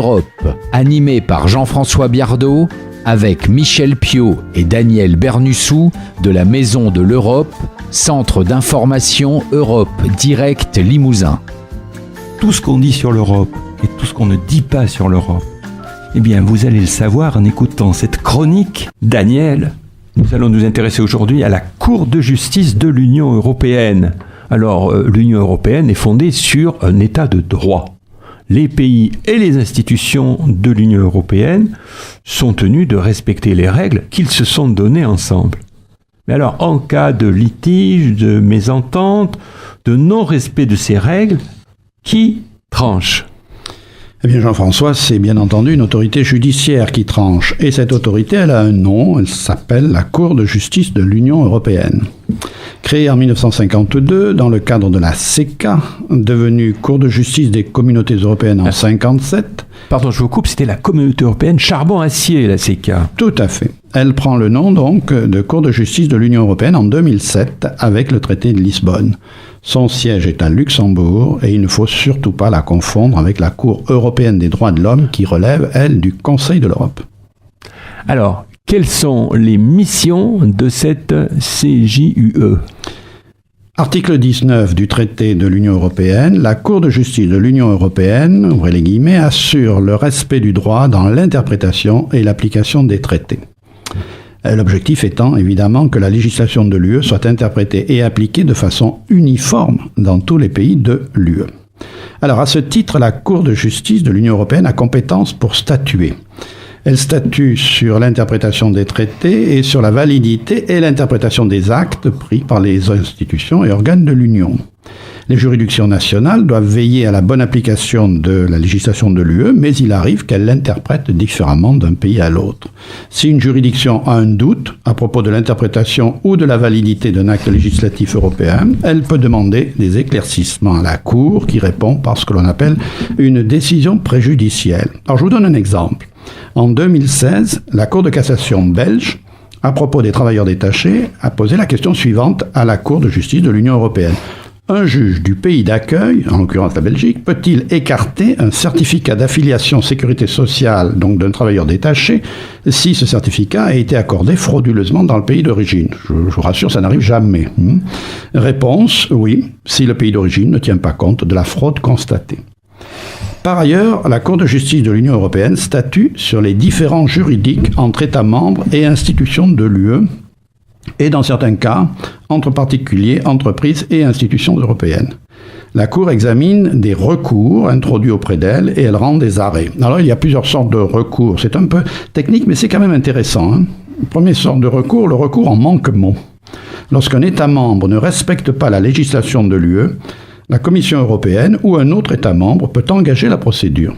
Europe, animé par Jean-François Biardot, avec Michel Piot et Daniel Bernussou de la Maison de l'Europe, Centre d'information Europe Direct Limousin. Tout ce qu'on dit sur l'Europe et tout ce qu'on ne dit pas sur l'Europe, eh bien, vous allez le savoir en écoutant cette chronique. Daniel, nous allons nous intéresser aujourd'hui à la Cour de justice de l'Union européenne. Alors, l'Union européenne est fondée sur un état de droit. Les pays et les institutions de l'Union européenne sont tenus de respecter les règles qu'ils se sont données ensemble. Mais alors, en cas de litige, de mésentente, de non-respect de ces règles, qui tranche ? Eh bien, Jean-François, c'est bien entendu une autorité judiciaire qui tranche. Et cette autorité, elle a un nom, elle s'appelle la Cour de justice de l'Union européenne. Créée en 1952 dans le cadre de la CECA, devenue Cour de justice des communautés européennes en 1957. Pardon, je vous coupe, c'était la Communauté européenne charbon-acier, la CECA. Tout à fait. Elle prend le nom donc de Cour de justice de l'Union européenne en 2007 avec le traité de Lisbonne. Son siège est à Luxembourg et il ne faut surtout pas la confondre avec la Cour européenne des droits de l'homme qui relève, elle, du Conseil de l'Europe. Alors, quelles sont les missions de cette CJUE ? Article 19 du traité de l'Union européenne, la Cour de justice de l'Union européenne, ouvrez les guillemets, assure le respect du droit dans l'interprétation et l'application des traités. L'objectif étant évidemment que la législation de l'UE soit interprétée et appliquée de façon uniforme dans tous les pays de l'UE. Alors à ce titre, la Cour de justice de l'Union européenne a compétence pour statuer. Elle statue sur l'interprétation des traités et sur la validité et l'interprétation des actes pris par les institutions et organes de l'Union. Les juridictions nationales doivent veiller à la bonne application de la législation de l'UE, mais il arrive qu'elles l'interprètent différemment d'un pays à l'autre. Si une juridiction a un doute à propos de l'interprétation ou de la validité d'un acte législatif européen, elle peut demander des éclaircissements à la Cour qui répond par ce que l'on appelle une décision préjudicielle. Alors je vous donne un exemple. En 2016, la Cour de cassation belge, à propos des travailleurs détachés, a posé la question suivante à la Cour de justice de l'Union européenne. Un juge du pays d'accueil, en l'occurrence la Belgique, peut-il écarter un certificat d'affiliation sécurité sociale, donc d'un travailleur détaché, si ce certificat a été accordé frauduleusement dans le pays d'origine ? Je vous rassure, ça n'arrive jamais. Réponse, oui, si le pays d'origine ne tient pas compte de la fraude constatée. Par ailleurs, la Cour de justice de l'Union européenne statue sur les différends juridiques entre États membres et institutions de l'UE, et dans certains cas, entre particuliers, entreprises et institutions européennes. La Cour examine des recours introduits auprès d'elle et elle rend des arrêts. Alors il y a plusieurs sortes de recours. C'est un peu technique, mais c'est quand même intéressant. Première sorte de recours, le recours en manquement. Lorsqu'un État membre ne respecte pas la législation de l'UE, la Commission européenne ou un autre État membre peut engager la procédure.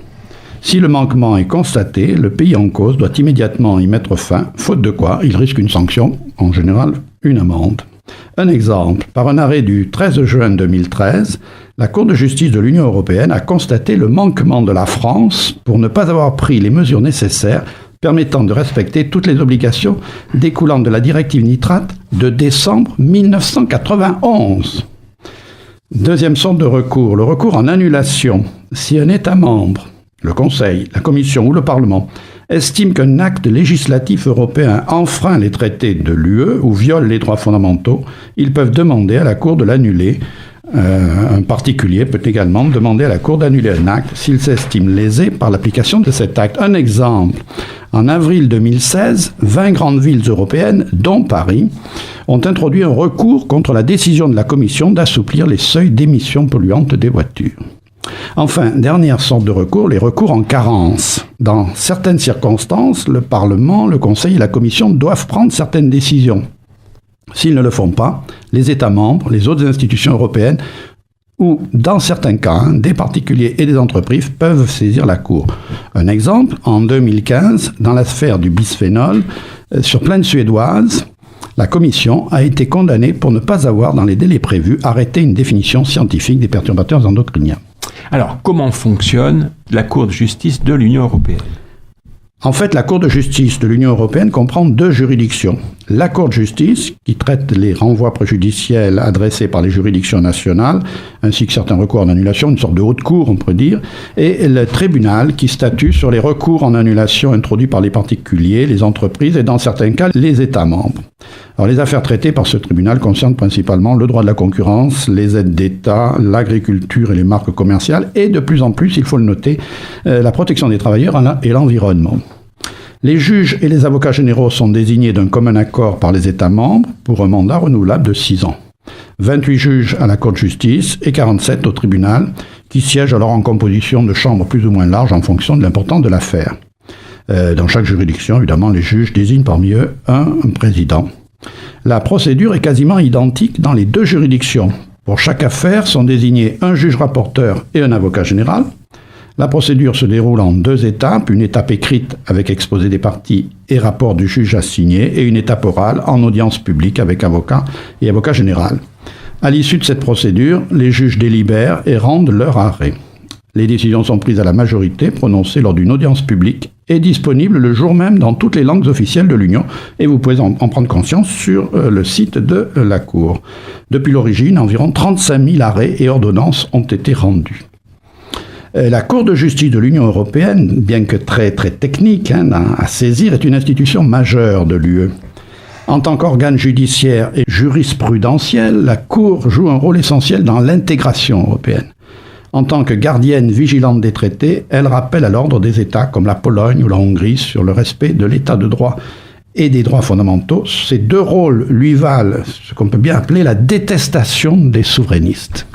Si le manquement est constaté, le pays en cause doit immédiatement y mettre fin, faute de quoi il risque une sanction, en général une amende. Un exemple, par un arrêt du 13 juin 2013, la Cour de justice de l'Union européenne a constaté le manquement de la France pour ne pas avoir pris les mesures nécessaires permettant de respecter toutes les obligations découlant de la directive nitrate de décembre 1991. Deuxième sorte de recours, le recours en annulation. Si un État membre, le Conseil, la Commission ou le Parlement estime qu'un acte législatif européen enfreint les traités de l'UE ou viole les droits fondamentaux, ils peuvent demander à la Cour de l'annuler. Un particulier peut également demander à la Cour d'annuler un acte s'il s'estime lésé par l'application de cet acte. Un exemple, en avril 2016, 20 grandes villes européennes, dont Paris, ont introduit un recours contre la décision de la Commission d'assouplir les seuils d'émissions polluantes des voitures. Enfin, dernière sorte de recours, les recours en carence. Dans certaines circonstances, le Parlement, le Conseil et la Commission doivent prendre certaines décisions. S'ils ne le font pas, les États membres, les autres institutions européennes ou, dans certains cas, des particuliers et des entreprises peuvent saisir la Cour. Un exemple, en 2015, dans l'affaire du bisphénol, sur plainte suédoise, la Commission a été condamnée pour ne pas avoir, dans les délais prévus, arrêté une définition scientifique des perturbateurs endocriniens. Alors, comment fonctionne la Cour de justice de l'Union européenne ? En fait, la Cour de justice de l'Union européenne comprend deux juridictions. La Cour de justice, qui traite les renvois préjudiciels adressés par les juridictions nationales, ainsi que certains recours en annulation, une sorte de haute cour, on pourrait dire, et le tribunal, qui statue sur les recours en annulation introduits par les particuliers, les entreprises et, dans certains cas, les États membres. Alors, les affaires traitées par ce tribunal concernent principalement le droit de la concurrence, les aides d'État, l'agriculture et les marques commerciales, et de plus en plus, il faut le noter, la protection des travailleurs et l'environnement. Les juges et les avocats généraux sont désignés d'un commun accord par les États membres pour un mandat renouvelable de 6 ans. 28 juges à la Cour de justice et 47 au tribunal, qui siègent alors en composition de chambres plus ou moins larges en fonction de l'importance de l'affaire. Dans chaque juridiction, évidemment, les juges désignent parmi eux un président. La procédure est quasiment identique dans les deux juridictions. Pour chaque affaire sont désignés un juge rapporteur et un avocat général. La procédure se déroule en 2 étapes, une étape écrite avec exposé des parties et rapport du juge assigné, et une étape orale en audience publique avec avocat et avocat général. À l'issue de cette procédure, les juges délibèrent et rendent leur arrêt. Les décisions sont prises à la majorité, prononcées lors d'une audience publique et disponibles le jour même dans toutes les langues officielles de l'Union, et vous pouvez en prendre conscience sur le site de la Cour. Depuis l'origine, environ 35 000 arrêts et ordonnances ont été rendus. La Cour de justice de l'Union européenne, bien que très technique à saisir, est une institution majeure de l'UE. En tant qu'organe judiciaire et jurisprudentiel, la Cour joue un rôle essentiel dans l'intégration européenne. En tant que gardienne vigilante des traités, elle rappelle à l'ordre des États comme la Pologne ou la Hongrie sur le respect de l'état de droit et des droits fondamentaux. Ces 2 rôles lui valent ce qu'on peut bien appeler la détestation des souverainistes.